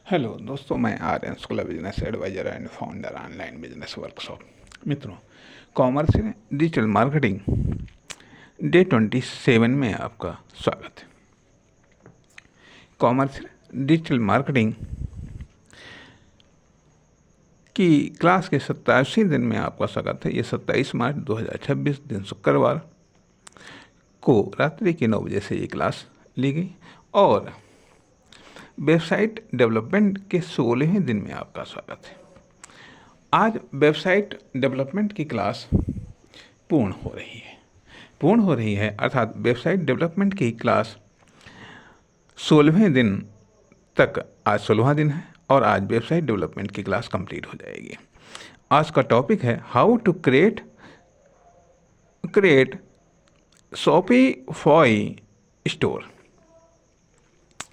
Hello दोस्तों, मैं Aryan Shukla, business adviser and founder online business workshop. मित्रों, कॉमर्शियल डिजिटल मार्केटिंग डे 27 में आपका स्वागत है। कॉमर्शियल डिजिटल मार्केटिंग की क्लास के 27वें दिन में आपका स्वागत है। ये 27 मार्च 2026 दिन शुक्रवार को रात्रि के 9 बजे से ये क्लास ली गई और वेबसाइट डेवलपमेंट के 16वें दिन में आपका स्वागत है। आज वेबसाइट डेवलपमेंट की क्लास पूर्ण हो रही है अर्थात वेबसाइट डेवलपमेंट की क्लास 16वें दिन तक, आज 16वां दिन है और आज वेबसाइट डेवलपमेंट की क्लास कंप्लीट हो जाएगी। आज का टॉपिक है how to create Shopify store,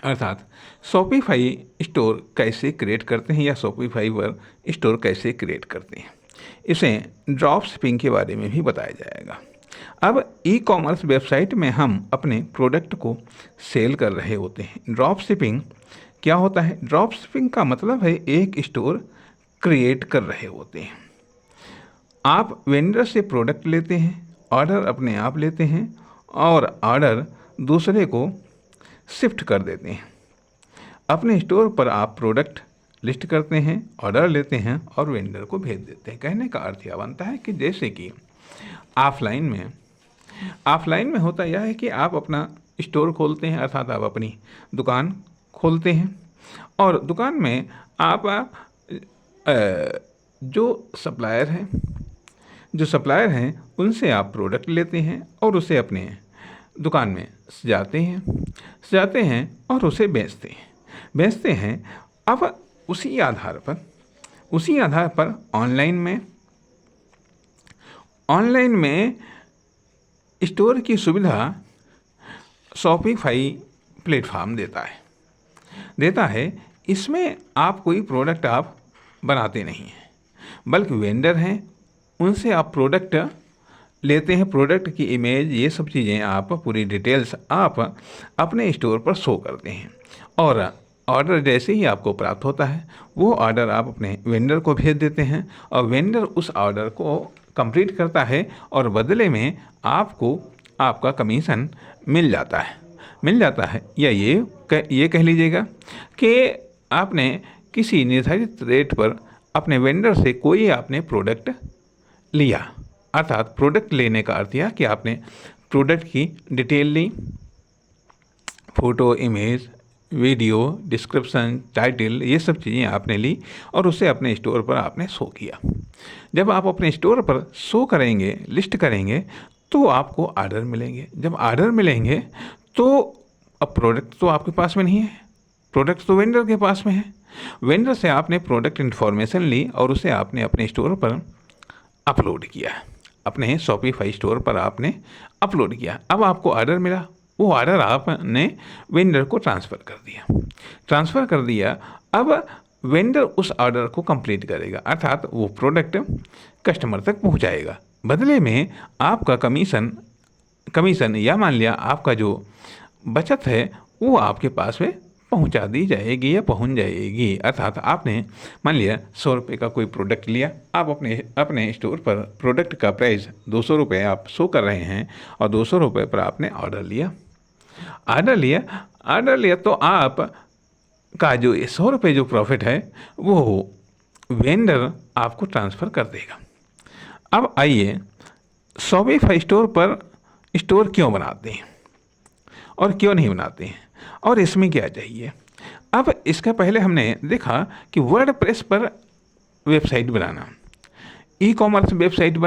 अर्थात शॉपिफाई स्टोर कैसे क्रिएट करते हैं या शॉपिफाई पर स्टोर कैसे क्रिएट करते हैं। इसे ड्रॉप शिपिंग के बारे में भी बताया जाएगा। अब ई कॉमर्स वेबसाइट में हम अपने प्रोडक्ट को सेल कर रहे होते हैं। ड्रॉप शिपिंग क्या होता है? ड्रॉप शिपिंग का मतलब है एक स्टोर क्रिएट कर रहे होते हैं। आप वेंडर से प्रोडक्ट लेते हैं, ऑर्डर अपने आप लेते हैं और ऑर्डर दूसरे को शिफ्ट कर देते हैं। अपने स्टोर पर आप प्रोडक्ट लिस्ट करते हैं, ऑर्डर लेते हैं और वेंडर को भेज देते हैं। कहने का अर्थ यह बनता है कि जैसे कि ऑफलाइन में होता यह है कि आप अपना स्टोर खोलते हैं, अर्थात आप अपनी दुकान खोलते हैं और दुकान में आप जो सप्लायर हैं उनसे आप प्रोडक्ट लेते हैं और उसे अपने दुकान में सजाते हैं और उसे बेचते हैं। अब उसी आधार पर ऑनलाइन में स्टोर की सुविधा शॉपिफाई प्लेटफॉर्म देता है। इसमें आप कोई प्रोडक्ट आप बनाते नहीं हैं, बल्कि वेंडर हैं, उनसे आप प्रोडक्ट लेते हैं। प्रोडक्ट की इमेज, ये सब चीज़ें आप पूरी डिटेल्स आप अपने स्टोर पर शो करते हैं और ऑर्डर जैसे ही आपको प्राप्त होता है वो ऑर्डर आप अपने वेंडर को भेज देते हैं और वेंडर उस ऑर्डर को कंप्लीट करता है और बदले में आपको आपका कमीशन मिल जाता है। या ये कह लीजिएगा कि आपने किसी निर्धारित रेट पर अपने वेंडर से कोई आपने प्रोडक्ट लिया, अर्थात प्रोडक्ट लेने का अर्थ यह कि आपने प्रोडक्ट की डिटेल ली, photo, image, video, description, title, ये सब चीज़ें आपने ली और उसे अपने स्टोर पर आपने शो किया। जब आप अपने स्टोर पर शो करेंगे, लिस्ट करेंगे, तो आपको ऑर्डर मिलेंगे। जब ऑर्डर मिलेंगे तो अब प्रोडक्ट तो आपके पास में नहीं है, प्रोडक्ट तो वेंडर के पास में है। वेंडर से आपने प्रोडक्ट इन्फॉर्मेशन ली और उसे आपने अपने स्टोर पर अपलोड किया, अपने शॉपिफाई स्टोर पर आपने अपलोड किया। अब आपको ऑर्डर मिला, वो ऑर्डर आपने वेंडर को ट्रांसफ़र कर दिया। अब वेंडर उस ऑर्डर को कंप्लीट करेगा, अर्थात वो प्रोडक्ट कस्टमर तक पहुंचाएगा। बदले में आपका कमीशन या मान लिया आपका जो बचत है वो आपके पास में पहुंचा दी जाएगी या पहुंच जाएगी। अर्थात आपने मान लिया 100 रुपये का कोई प्रोडक्ट लिया, आप अपने स्टोर पर प्रोडक्ट का प्राइस 200 रुपये आप शो कर रहे हैं और 200 रुपये पर आपने ऑर्डर लिया तो आप का जो 100 रुपये जो प्रॉफिट है वो वेंडर आपको ट्रांसफ़र कर देगा। अब आइए, शॉपिफाई स्टोर पर स्टोर क्यों बनाते हैं और क्यों नहीं बनाते हैं और इसमें क्या चाहिए। अब इसका पहले हमने देखा कि वर्डप्रेस पर वेबसाइट बनाना, ई कॉमर्स वेबसाइट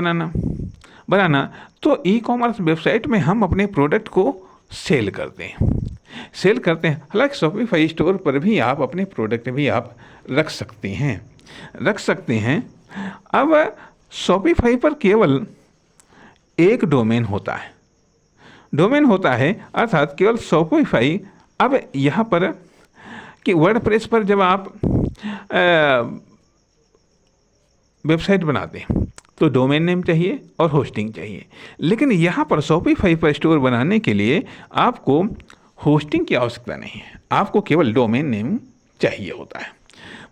बनाना तो ई कॉमर्स वेबसाइट में हम अपने प्रोडक्ट को सेल करते हैं। हालांकि शॉपिफाई स्टोर पर भी आप अपने प्रोडक्ट भी आप रख सकते हैं। अब शॉपिफाई पर केवल एक डोमेन होता है, अर्थात केवल शॉपिफाई। अब यहाँ पर कि वर्डप्रेस पर जब आप वेबसाइट बनाते हैं तो डोमेन नेम चाहिए और होस्टिंग चाहिए, लेकिन यहाँ पर शॉपिफाई पर स्टोर बनाने के लिए आपको होस्टिंग की आवश्यकता नहीं है, आपको केवल डोमेन नेम चाहिए होता है।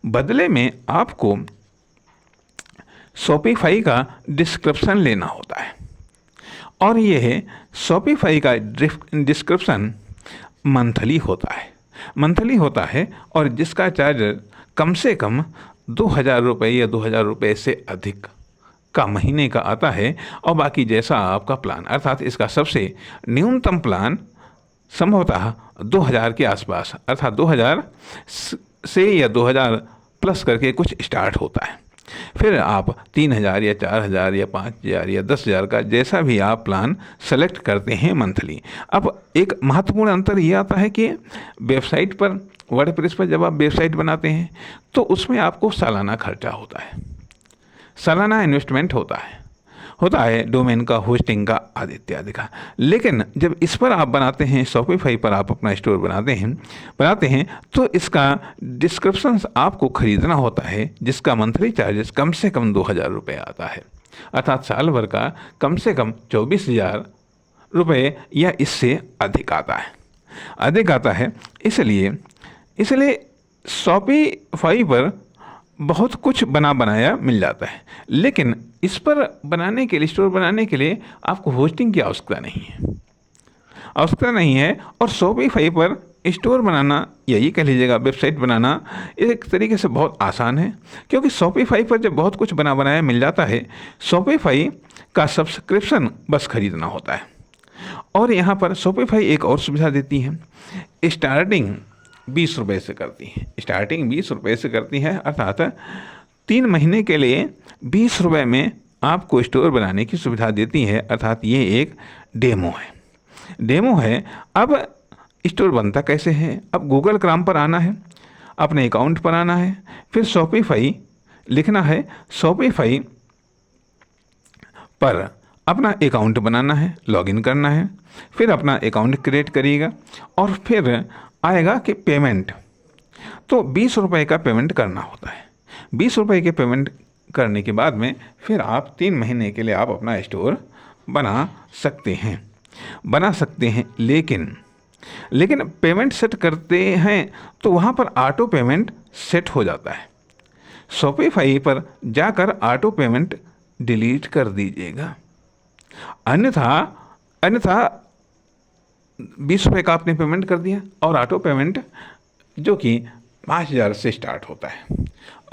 बदले में आपको शॉपिफाई का डिस्क्रिप्शन लेना होता है, और यह शॉपिफाई का डिस्क्रिप्शन मंथली होता है और जिसका चार्ज कम से कम 2,000 रुपये या 2,000 रुपये से अधिक का महीने का आता है। और बाकी जैसा आपका प्लान, अर्थात इसका सबसे न्यूनतम प्लान संभवतः 2,000 के आसपास, अर्थात 2,000 से या 2,000 प्लस करके कुछ स्टार्ट होता है। फिर आप 3,000 या 4,000 या 5,000 या 10,000 का जैसा भी आप प्लान सेलेक्ट करते हैं मंथली। अब एक महत्वपूर्ण अंतर ये आता है कि वेबसाइट पर, वर्डप्रेस पर जब आप वेबसाइट बनाते हैं तो उसमें आपको सालाना खर्चा होता है, सालाना इन्वेस्टमेंट होता है डोमेन का, होस्टिंग का, आदि इत्यादि का। लेकिन जब इस पर आप बनाते हैं, शॉपिफाई पर आप अपना स्टोर बनाते हैं तो इसका डिस्क्रिप्शन आपको खरीदना होता है, जिसका मंथली चार्जेस कम से कम 2,000 रुपये आता है, अर्थात साल भर का कम से कम 24,000 रुपये या इससे अधिक आता है। इसलिए शॉपिफाई पर बहुत कुछ बनाया मिल जाता है, लेकिन इस पर स्टोर बनाने के लिए आपको होस्टिंग की आवश्यकता नहीं है। और शॉपिफाई पर स्टोर बनाना, या ये कह लीजिएगा वेबसाइट बनाना, एक तरीके से बहुत आसान है, क्योंकि शॉपिफाई पर जब बहुत कुछ बनाया मिल जाता है, शॉपिफाई का सब्सक्रिप्शन बस खरीदना होता है। और यहाँ पर शॉपिफाई एक और सुविधा देती है, स्टार्टिंग 20 रुपये से करती है, अर्थात 3 महीने के लिए 20 रुपये में आपको स्टोर बनाने की सुविधा देती है, अर्थात ये एक डेमो है। अब स्टोर बनता कैसे है? अब गूगल क्रोम पर आना है, अपने अकाउंट पर आना है, फिर शॉपिफाई लिखना है, शॉपिफाई पर अपना अकाउंट बनाना है, लॉगिन करना है, फिर अपना अकाउंट क्रिएट करिएगा और फिर आएगा कि पेमेंट, तो 20 रुपये का पेमेंट करना होता है। 20 रुपये के पेमेंट करने के बाद में फिर आप 3 महीने के लिए आप अपना स्टोर बना सकते हैं। लेकिन पेमेंट सेट करते हैं तो वहाँ पर ऑटो पेमेंट सेट हो जाता है। शॉपिफाई पर जाकर ऑटो पेमेंट डिलीट कर दीजिएगा, अन्यथा 20 रुपये का आपने पेमेंट कर दिया और ऑटो पेमेंट जो कि 5,000 से स्टार्ट होता है,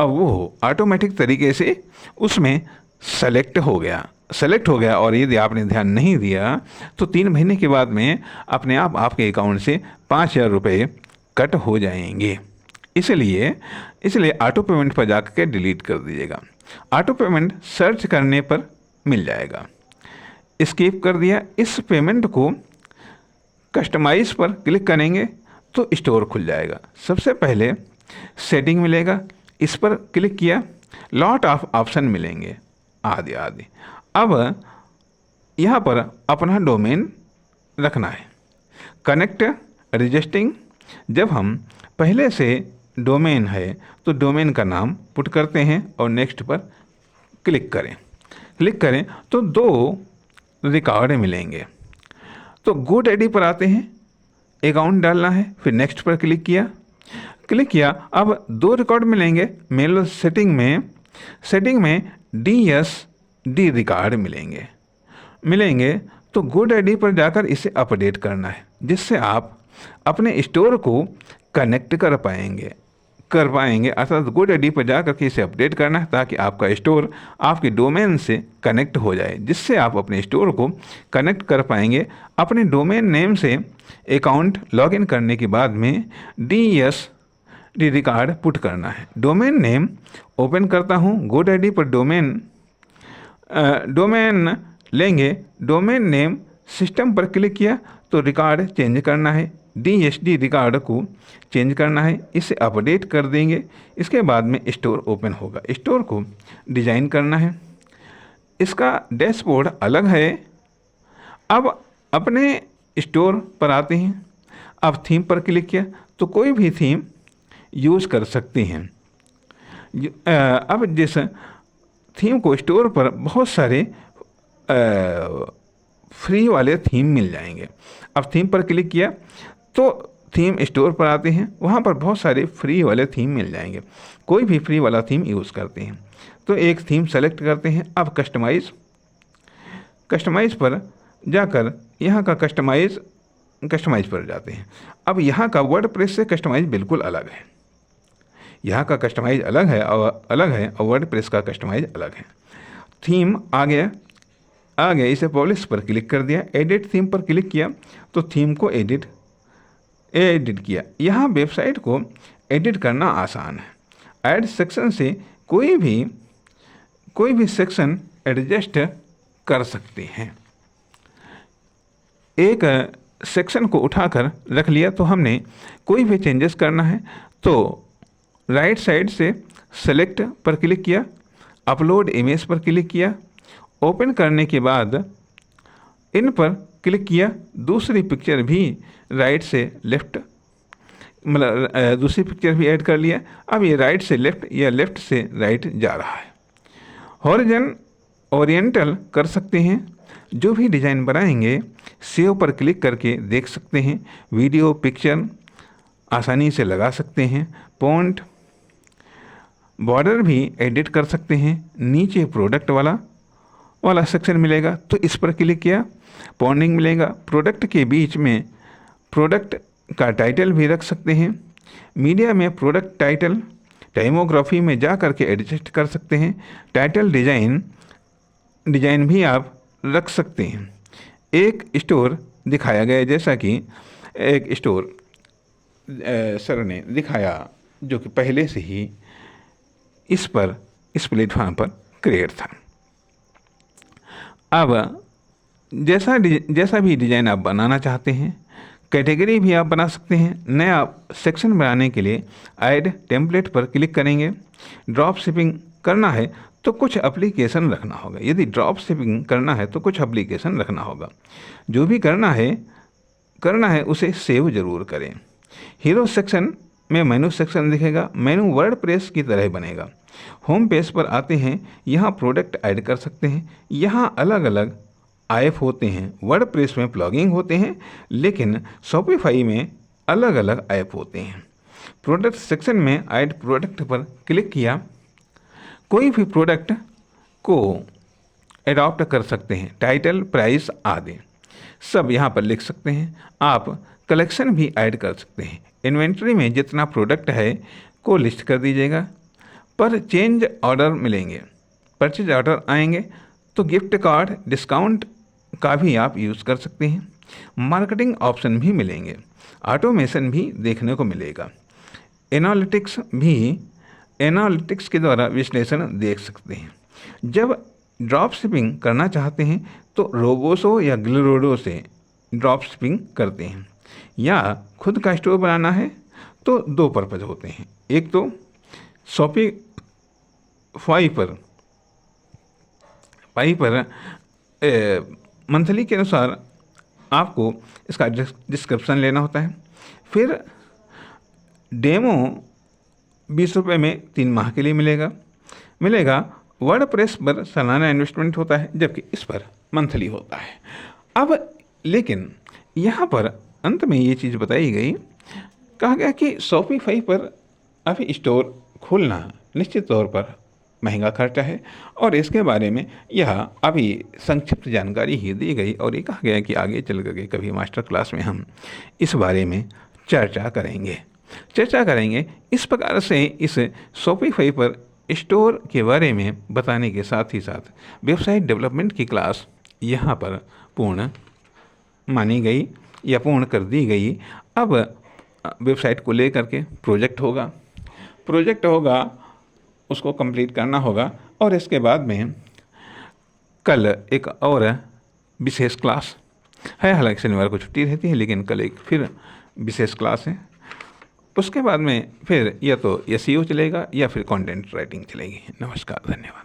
अब वो ऑटोमेटिक तरीके से उसमें सेलेक्ट हो गया और यदि आपने ध्यान नहीं दिया तो 3 महीने के बाद में अपने आप आपके अकाउंट से 5,000 रुपये कट हो जाएंगे। इसलिए ऑटो पेमेंट पर जाकर डिलीट कर दीजिएगा। ऑटो पेमेंट सर्च करने पर मिल जाएगा, स्किप कर दिया। इस पेमेंट को कस्टमाइज पर क्लिक करेंगे तो स्टोर खुल जाएगा। सबसे पहले सेटिंग मिलेगा, इस पर क्लिक किया, लॉट ऑफ ऑप्शन मिलेंगे आदि। अब यहाँ पर अपना डोमेन रखना है, कनेक्ट रजिस्टरिंग। जब हम पहले से डोमेन है तो डोमेन का नाम पुट करते हैं और नेक्स्ट पर क्लिक करें तो 2 रिकॉर्ड मिलेंगे। तो GoDaddy पर आते हैं, अकाउंट डालना है, फिर नेक्स्ट पर क्लिक किया। अब 2 रिकॉर्ड मिलेंगे। मेल सेटिंग में DSD रिकॉर्ड मिलेंगे। तो GoDaddy पर जाकर इसे अपडेट करना है, जिससे आप अपने स्टोर को कनेक्ट कर पाएंगे। अर्थात GoDaddy पर जाकर के इसे अपडेट करना है ताकि आपका स्टोर आपके डोमेन से कनेक्ट हो जाए, जिससे आप अपने स्टोर को कनेक्ट कर पाएंगे। अपने डोमेन नेम से अकाउंट लॉगिन करने के बाद में DSD रिकॉर्ड पुट करना है। डोमेन नेम ओपन करता हूँ, GoDaddy पर डोमेन लेंगे, डोमेन नेम सिस्टम पर क्लिक किया तो रिकॉर्ड चेंज करना है, DSD रिकॉर्ड को चेंज करना है, इसे अपडेट कर देंगे। इसके बाद में स्टोर ओपन होगा, स्टोर को डिज़ाइन करना है, इसका डैशबोर्ड अलग है। अब अपने स्टोर पर आते हैं, अब थीम पर क्लिक किया तो कोई भी थीम यूज़ कर सकते हैं। अब जिस थीम को स्टोर पर बहुत सारे फ्री वाले थीम मिल जाएंगे। अब थीम पर क्लिक किया तो थीम स्टोर पर आते हैं, वहाँ पर बहुत सारे फ्री वाले थीम मिल जाएंगे। कोई भी फ्री वाला थीम यूज़ करते हैं तो एक थीम सेलेक्ट करते हैं। अब कस्टमाइज़ पर जाकर यहाँ का कस्टमाइज़ पर जाते हैं। अब यहाँ का वर्डप्रेस से कस्टमाइज़ बिल्कुल अलग है। यहाँ का कस्टमाइज़ अलग है और वर्डप्रेस का कस्टमाइज़ अलग है। थीम आ गया, इसे पब्लिश पर क्लिक कर दिया, एडिट थीम पर क्लिक किया तो थीम को एडिट किया। यहाँ वेबसाइट को एडिट करना आसान है। ऐड सेक्शन से कोई भी सेक्शन एडजस्ट कर सकते हैं। एक सेक्शन को उठाकर रख लिया तो हमने कोई भी चेंजेस करना है तो राइट साइड से सेलेक्ट पर क्लिक किया, अपलोड इमेज पर क्लिक किया, ओपन करने के बाद इन पर क्लिक किया, दूसरी पिक्चर भी राइट से लेफ़्ट मतलब दूसरी पिक्चर भी ऐड कर लिया। अब ये राइट से लेफ़्ट या लेफ़्ट से राइट जा रहा है। हॉरिजॉन्टल ओरिएंटल कर सकते हैं। जो भी डिज़ाइन बनाएंगे सेव पर क्लिक करके देख सकते हैं। वीडियो पिक्चर आसानी से लगा सकते हैं। फ़ॉन्ट बॉर्डर भी एडिट कर सकते हैं। नीचे प्रोडक्ट वाला सेक्शन मिलेगा तो इस पर क्लिक किया, फ़ॉन्टिंग मिलेगा। प्रोडक्ट के बीच में प्रोडक्ट का टाइटल भी रख सकते हैं। मीडिया में प्रोडक्ट टाइटल, टाइमोग्राफी में जा कर के एडजस्ट कर सकते हैं। टाइटल डिज़ाइन भी आप रख सकते हैं। एक स्टोर दिखाया गया, जैसा कि एक स्टोर सर ने दिखाया जो कि पहले से ही इस प्लेटफॉर्म पर क्रिएट था। अब जैसा भी डिज़ाइन आप बनाना चाहते हैं, कैटेगरी भी आप बना सकते हैं। नया सेक्शन बनाने के लिए ऐड टेम्पलेट पर क्लिक करेंगे। ड्रॉप शिपिंग करना है तो कुछ एप्लीकेशन रखना होगा। यदि ड्रॉप शिपिंग करना है तो कुछ एप्लीकेशन रखना होगा। जो भी करना है उसे सेव ज़रूर करें। हीरो सेक्शन में मेनू सेक्शन दिखेगा। मेनू वर्डप्रेस की तरह बनेगा। होम पेज पर आते हैं, यहाँ प्रोडक्ट ऐड कर सकते हैं। यहाँ अलग अलग ऐप होते हैं। वर्डप्रेस में प्लगइन होते हैं, लेकिन शॉपिफाई में अलग अलग ऐप होते हैं। प्रोडक्ट सेक्शन में ऐड प्रोडक्ट पर क्लिक किया, कोई भी प्रोडक्ट को एडॉप्ट कर सकते हैं। टाइटल, प्राइस आदि सब यहाँ पर लिख सकते हैं। आप कलेक्शन भी ऐड कर सकते हैं। इन्वेंट्री में जितना प्रोडक्ट है को लिस्ट कर दीजिएगा। पर चेंज ऑर्डर मिलेंगे, परचेज ऑर्डर आएंगे तो गिफ्ट कार्ड, डिस्काउंट का भी आप यूज़ कर सकते हैं। मार्केटिंग ऑप्शन भी मिलेंगे। ऑटोमेशन भी देखने को मिलेगा। एनालिटिक्स के द्वारा विश्लेषण देख सकते हैं। जब ड्रॉप शिपिंग करना चाहते हैं तो रोबोसो या ग्लिरोडो से ड्रॉप शिपिंग करते हैं, या खुद का स्टोर बनाना है तो दो पर्पज़ होते हैं। एक तो शॉपिफाई पर मंथली के अनुसार आपको इसका डिस्क्रिप्शन लेना होता है। फिर डेमो 20 रुपये में 3 माह के लिए मिलेगा। वर्डप्रेस पर सालाना इन्वेस्टमेंट होता है, जबकि इस पर मंथली होता है। अब लेकिन यहाँ पर अंत में ये चीज़ बताई गई, कहा गया कि शॉपिफाई पर अभी स्टोर खोलना निश्चित तौर पर महंगा खर्चा है, और इसके बारे में यह अभी संक्षिप्त जानकारी ही दी गई। और ये कहा गया कि आगे चल करके कभी मास्टर क्लास में हम इस बारे में चर्चा करेंगे। इस प्रकार से इस शॉपिफाई पर स्टोर के बारे में बताने के साथ ही साथ वेबसाइट डेवलपमेंट की क्लास यहाँ पर पूर्ण मानी गई या पूर्ण कर दी गई। अब वेबसाइट को लेकर के प्रोजेक्ट होगा, उसको कंप्लीट करना होगा। और इसके बाद में कल एक और विशेष क्लास है। हालांकि शनिवार को छुट्टी रहती है, लेकिन कल एक फिर विशेष क्लास है। उसके बाद में फिर या तो SEO चलेगा या फिर कंटेंट राइटिंग चलेगी। नमस्कार, धन्यवाद।